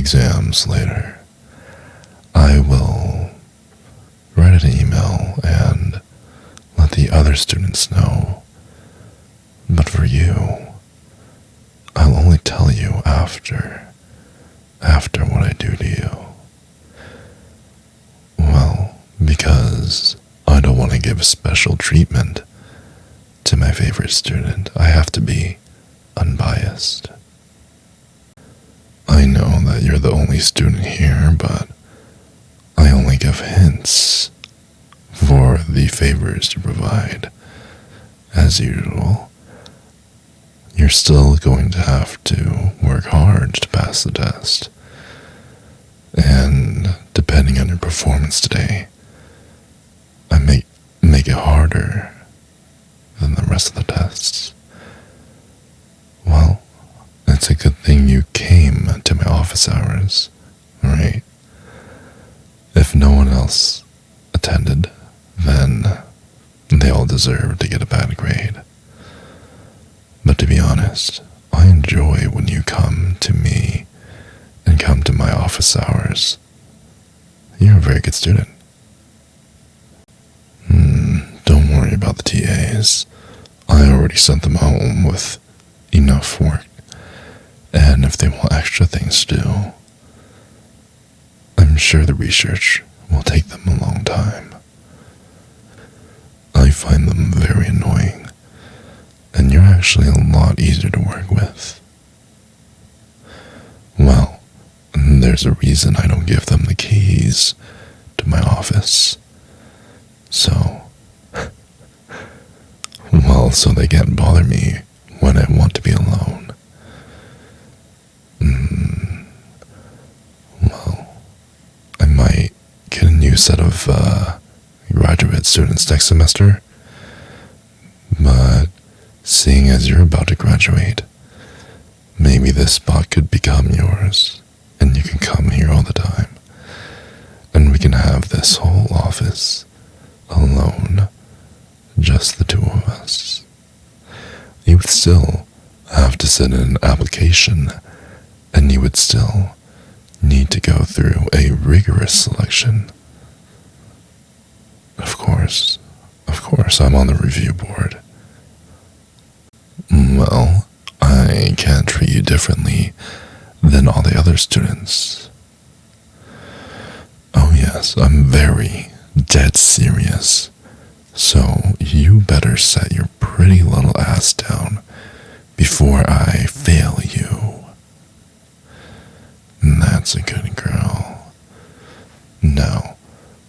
exams later, I will write an email and let the other students know. But for you, I'll only tell you after what I do to you. Well, because I don't want to give special treatment to my favorite student, I have to be unbiased. I know that you're the only student here, but I only give hints for the favors to provide. As usual, you're still going to have to work hard to pass the test. And depending on your performance today, I may make it harder than the rest of the tests. Well, it's a good thing you came to my office hours, right? If no one else attended, then they all deserve to get a bad grade. But to be honest, I enjoy when you come to me and come to my office hours. You're a very good student. Don't worry about the TAs. I already sent them home with enough work. And if they want extra things to do, I'm sure the research will take them a long time. I find them very annoying, and you're actually a lot easier to work with. Well, there's a reason I don't give them the keys to my office. So they can't bother me when I want to be alone. Well, I might get a new set of graduate students next semester, but seeing as you're about to graduate, maybe this spot could become yours, and you can come here all the time, and we can have this whole office alone, just the two of us. You would still have to send in an application, and you would still need to go through a rigorous selection. Of course, I'm on the review board. Well, I can't treat you differently than all the other students. Oh yes, I'm very dead serious. So you better set your pretty little ass down before I fail you. That's a good girl. Now,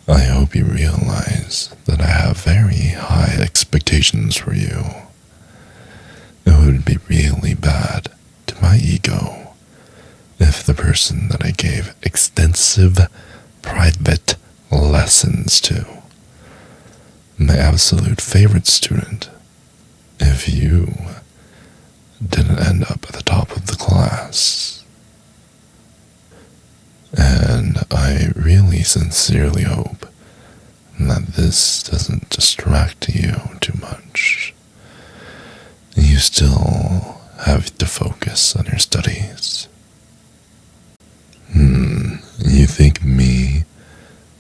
I hope you realize that I have very high expectations for you. It would be really bad to my ego if the person that I gave extensive private lessons to, my absolute favorite student, if you didn't end up at the top of the class. And I really sincerely hope that this doesn't distract you too much. You still have to focus on your studies. You think me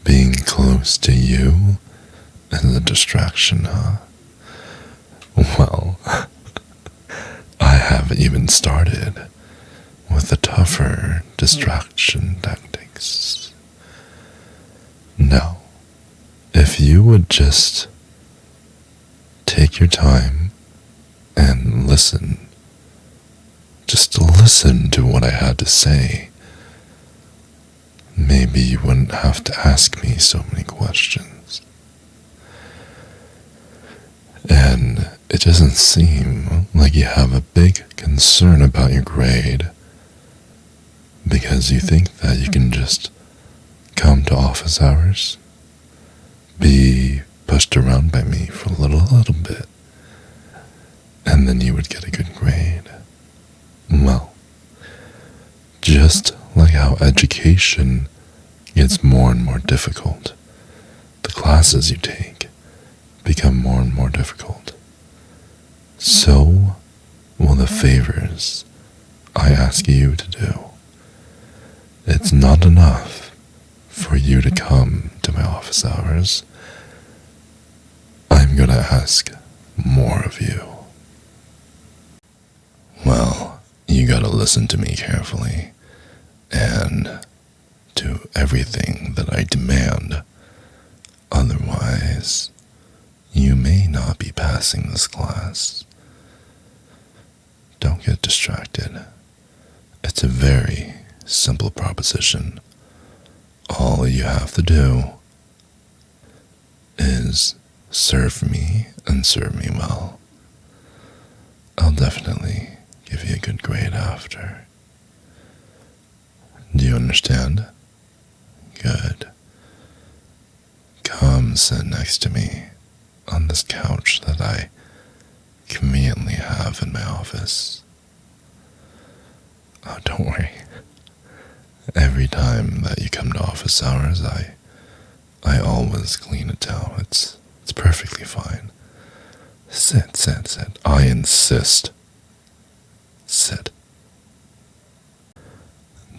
being close to you is a distraction, huh? Well, I haven't even started with the tougher distraction tactics. Now, if you would just take your time and listen, just listen to what I had to say, maybe you wouldn't have to ask me so many questions. And it doesn't seem like you have a big concern about your grade, because you think that you can just come to office hours, be pushed around by me for a little bit, and then you would get a good grade. Well, just like how education gets more and more difficult, the classes you take become more and more difficult. So will the favors I ask you to do. It it's not enough for you to come to my office hours. I'm gonna ask more of you. Well, you gotta listen to me carefully and do everything that I demand. Otherwise, you may not be passing this class. Don't get distracted. It's a very simple proposition. All you have to do is serve me and serve me well. I'll definitely give you a good grade after. Do you understand? Good. Come sit next to me on this couch that I conveniently have in my office. Oh, don't worry. Every time that you come to office hours, I always clean it down. It's perfectly fine. Sit, sit, sit. I insist. Sit.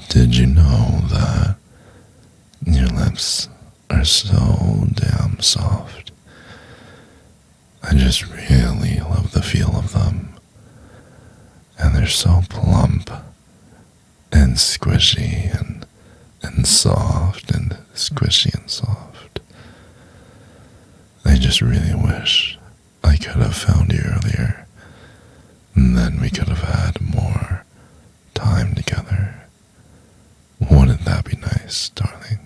Did you know that your lips are so damn soft? I just really love the feel of them. And they're so plump and squishy and soft and squishy and soft. I just really wish I could have found you earlier, and then we could have had more time together. Wouldn't that be nice, darling?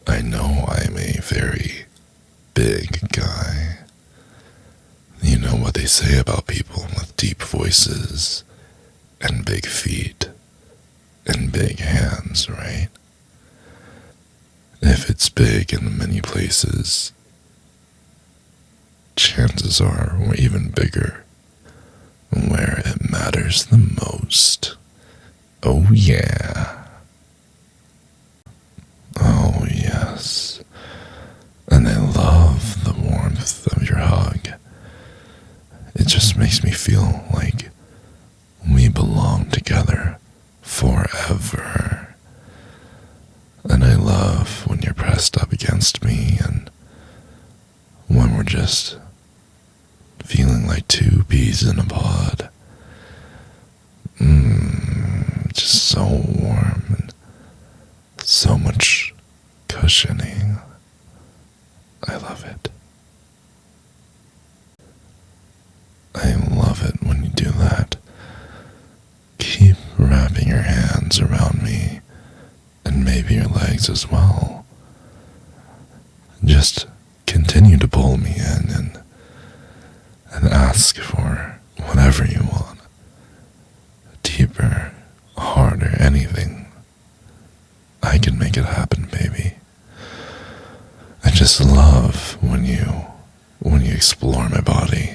I know I'm a very big guy. You know what they say about people with deep voices and big feet and big hands, right? If it's big in many places, chances are we're even bigger where it matters the most. Oh yeah. Oh yes. And I love the warmth of your hug. It just makes me feel like we belong together forever. And I love when you're pressed up against me and when we're just feeling like two peas in a pod. Just so warm and so much cushioning. I love it. I love it when you do that. Keep wrapping your hands around me and maybe your legs as well. Just continue to pull me in and ask for whatever you want. Deeper, harder, anything. I can make it happen, baby. I just love when you explore my body.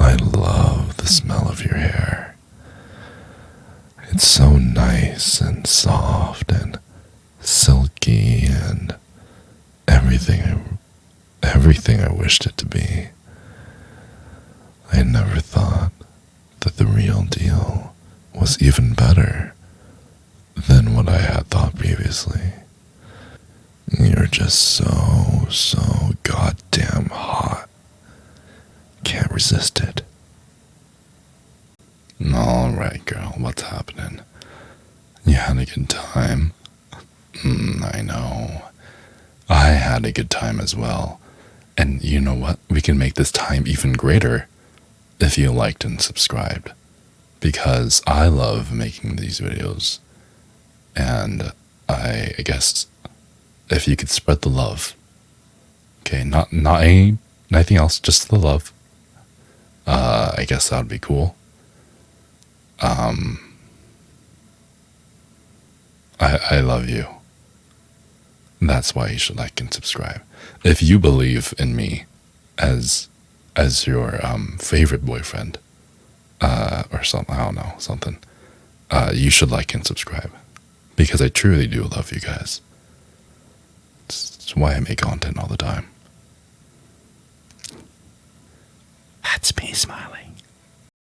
I love the smell of your hair. It's so nice and soft and silky and everything I wished it to be. I never thought that the real deal was even better than what I had thought previously. You're just so goddamn hot. Can't resist it. Alright, girl, what's happening? You had a good time? I know. I had a good time as well. And you know what? We can make this time even greater if you liked and subscribed. Because I love making these videos. And I guess if you could spread the love. Okay, not anything else, just the love. I guess that would be cool. I love you. That's why you should like and subscribe. If you believe in me as your favorite boyfriend, or something, I don't know, something, you should like and subscribe. Because I truly do love you guys. It's why I make content all the time. That's me smiling.